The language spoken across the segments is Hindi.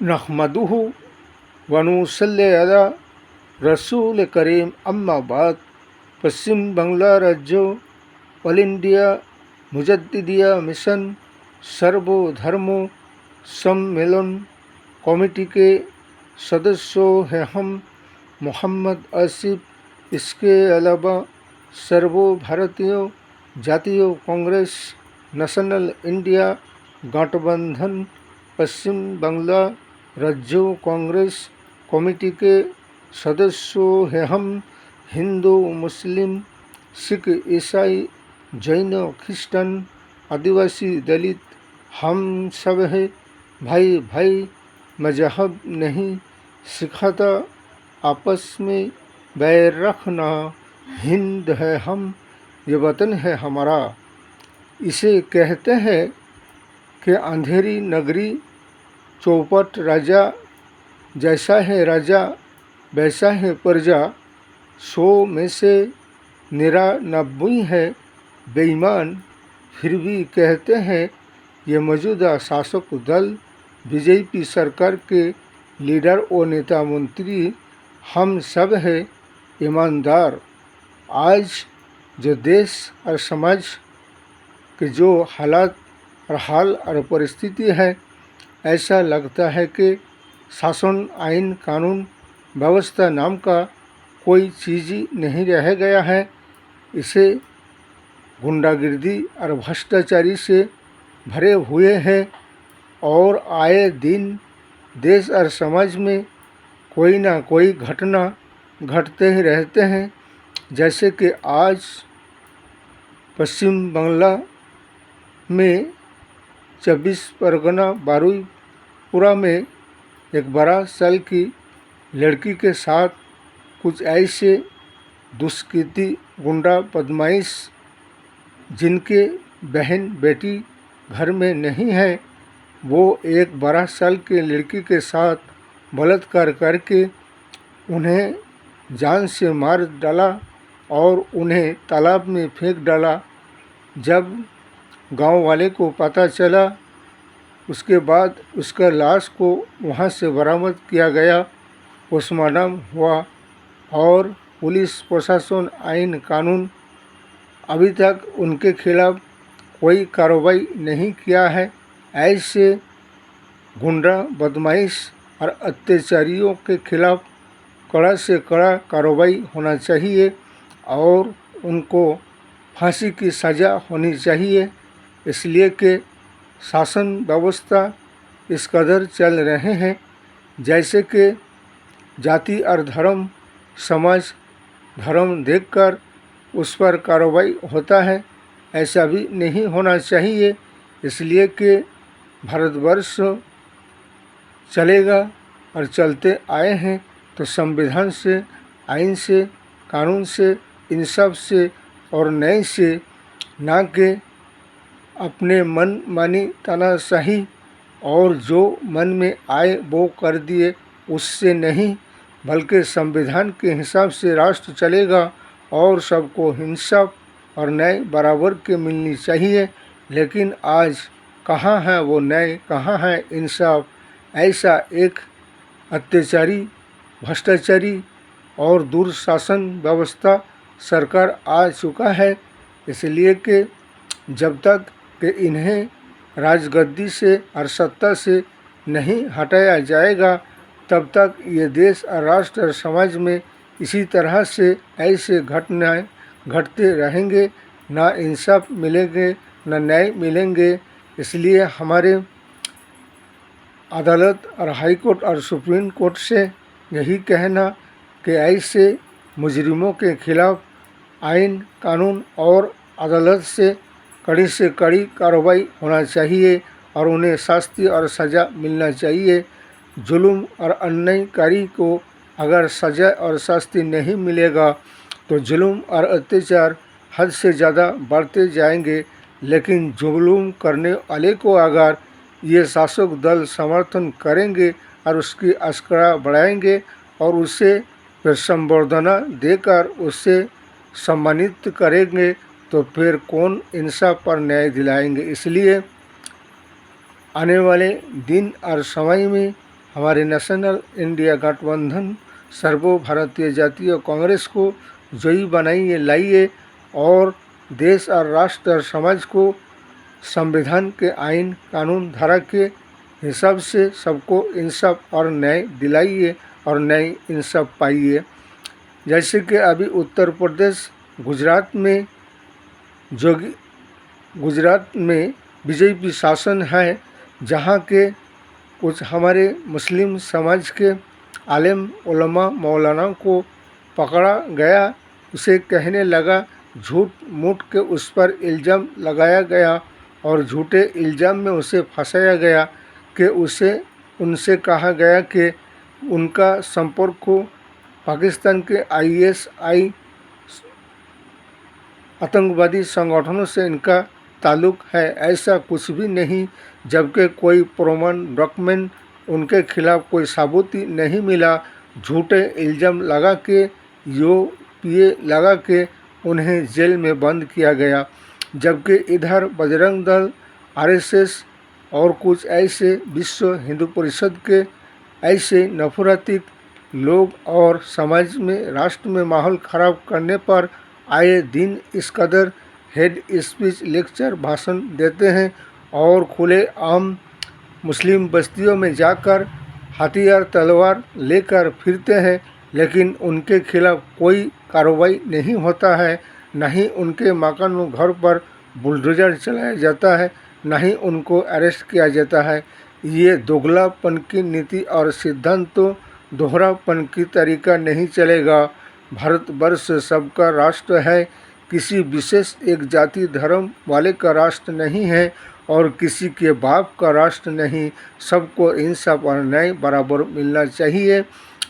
नहमदुहु व नुसल्ली अला रसूल करीम अम्मा बाद। पश्चिम बांग्ला राज्य ऑल इंडिया मुजद्दिदिया मिशन सर्वधर्म सम्मेलन कमेटी के सदस्यों हैं हम। मोहम्मद आसिफ, इसके अलावा सर्व भारतीय जातीय कांग्रेस नेशनल इंडिया गठबंधन पश्चिम बांग्ला राज्य कांग्रेस कमेटी के सदस्यों हैं हम। हिंदू, मुस्लिम, सिख, ईसाई, जैन, क्रिश्चियन, आदिवासी, दलित हम सब है भाई भाई। मजहब नहीं सिखाता आपस में बैर रखना। हिंद है हम, ये वतन है हमारा। इसे कहते हैं कि अंधेरी नगरी चौपट राजा, जैसा है राजा वैसा है प्रजा। 100 में से 99 है बेईमान, फिर भी कहते हैं ये मौजूदा शासक दल बीजेपी सरकार के लीडर और नेता मंत्री हम सब है ईमानदार। आज जो देश और समाज के जो हालात और हाल और परिस्थिति है, ऐसा लगता है कि शासन, आइन, कानून व्यवस्था नाम का कोई चीज़ ही नहीं रह गया है। इसे गुंडागिर्दी और भ्रष्टाचारी से भरे हुए हैं और आए दिन देश और समाज में कोई ना कोई घटना घटते ही रहते हैं। जैसे कि आज पश्चिम बांग्ला में 24 परगना बारुईपुरा में एक 12 साल की लड़की के साथ कुछ ऐसे दुष्कृति गुंडा बदमाश, जिनके बहन बेटी घर में नहीं है, वो एक 12 साल के लड़की के साथ बलात्कार करके उन्हें जान से मार डाला और उन्हें तालाब में फेंक डाला। जब गांव वाले को पता चला, उसके बाद उसका लाश को वहां से बरामद किया गया, पोस्टमार्टम हुआ और पुलिस प्रशासन, आइन कानून अभी तक उनके खिलाफ कोई कार्रवाई नहीं किया है। ऐसे गुंडा बदमाश और अत्याचारियों के खिलाफ कड़ा से कड़ा कार्रवाई होना चाहिए और उनको फांसी की सज़ा होनी चाहिए। इसलिए कि शासन व्यवस्था इस कदर चल रहे हैं, जैसे कि जाति और धर्म, समाज, धर्म देखकर उस पर कार्रवाई होता है, ऐसा भी नहीं होना चाहिए। इसलिए कि भारतवर्ष चलेगा और चलते आए हैं तो संविधान से, आइन से, कानून से, इंसाफ से और न्याय से, ना कि अपने मन मानी तानाशाही और जो मन में आए वो कर दिए उससे नहीं, बल्कि संविधान के हिसाब से राष्ट्र चलेगा और सबको इंसाफ और न्याय बराबर के मिलनी चाहिए। लेकिन आज कहाँ है वो न्याय, कहाँ है इंसाफ? ऐसा एक अत्याचारी, भ्रष्टाचारी और दुर्शासन व्यवस्था सरकार आ चुका है। इसलिए कि जब तक कि इन्हें राजगद्दी से और सत्ता से नहीं हटाया जाएगा, तब तक ये देश और राष्ट्र और समाज में इसी तरह से ऐसे घटनाएं घटते रहेंगे, ना इंसाफ मिलेंगे, ना न्याय मिलेंगे। इसलिए हमारे अदालत और हाई कोर्ट और सुप्रीम कोर्ट से यही कहना कि ऐसे मुजरिमों के खिलाफ आइन, कानून और अदालत से कड़ी कार्रवाई होना चाहिए और उन्हें शास्ति और सज़ा मिलना चाहिए। जुल्म और अन्यायकारी को अगर सज़ा और शास्ति नहीं मिलेगा तो जुल्म और अत्याचार हद से ज़्यादा बढ़ते जाएंगे। लेकिन जुल्म करने वाले को अगर ये शासक दल समर्थन करेंगे और उसकी आस्कड़ा बढ़ाएंगे और उसे फिर संबर्धना देकर उसे सम्मानित करेंगे, तो फिर कौन इंसाफ पर न्याय दिलाएंगे। इसलिए आने वाले दिन और समय में हमारे नेशनल इंडिया गठबंधन सर्वभारतीय जातीय कांग्रेस को जयी बनाइए लाइए और देश और राष्ट्र और समाज को संविधान के आइन कानून धारा के हिसाब से सबको इंसाफ और न्याय दिलाइए और न्याय इंसाफ पाइए। जैसे कि अभी उत्तर प्रदेश गुजरात में बीजेपी शासन है, जहाँ के कुछ हमारे मुस्लिम समाज के आलिम उलमा मौलाना को पकड़ा गया। उसे कहने लगा, झूठ मूठ के उस पर इल्ज़ाम लगाया गया और झूठे इल्ज़ाम में उसे फंसाया गया कि उनसे कहा गया कि उनका संपर्क को पाकिस्तान के ISI आतंकवादी संगठनों से इनका ताल्लुक़ है। ऐसा कुछ भी नहीं, जबकि कोई प्रमाण डॉक्यूमेंट उनके खिलाफ़ कोई सबूती नहीं मिला। झूठे इल्ज़ाम लगा के UPA लगा के उन्हें जेल में बंद किया गया। जबकि इधर बजरंग दल, RSS और कुछ ऐसे विश्व हिंदू परिषद के ऐसे नफरती लोग और समाज में राष्ट्र में माहौल ख़राब करने पर आए दिन इस कदर हेड स्पीच लेक्चर भाषण देते हैं और खुले आम मुस्लिम बस्तियों में जाकर हथियार तलवार लेकर फिरते हैं, लेकिन उनके खिलाफ़ कोई कार्रवाई नहीं होता है। न ही उनके मकानों घर पर बुलडोज़र चलाया जाता है, न ही उनको अरेस्ट किया जाता है। ये दोगलापन की नीति और सिद्धांतों दोहरापन की तरीका नहीं चलेगा। भारतवर्ष सबका राष्ट्र है, किसी विशेष एक जाति धर्म वाले का राष्ट्र नहीं है और किसी के बाप का राष्ट्र नहीं। सबको इंसाफ और न्याय बराबर मिलना चाहिए।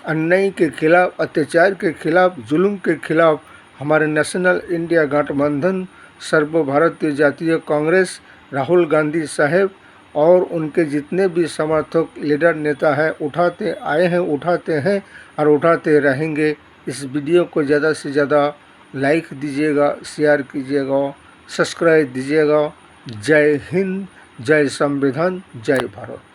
अन्याय के खिलाफ, अत्याचार के खिलाफ, जुल्म के खिलाफ हमारे नेशनल इंडिया गठबंधन सर्वभारतीय जातीय कांग्रेस राहुल गांधी साहब और उनके जितने भी समर्थक लीडर नेता हैं उठाते आए हैं, उठाते हैं और उठाते रहेंगे। इस वीडियो को ज़्यादा से ज़्यादा लाइक दीजिएगा, शेयर कीजिएगा, सब्सक्राइब दीजिएगा। जय हिंद, जय संविधान, जय भारत।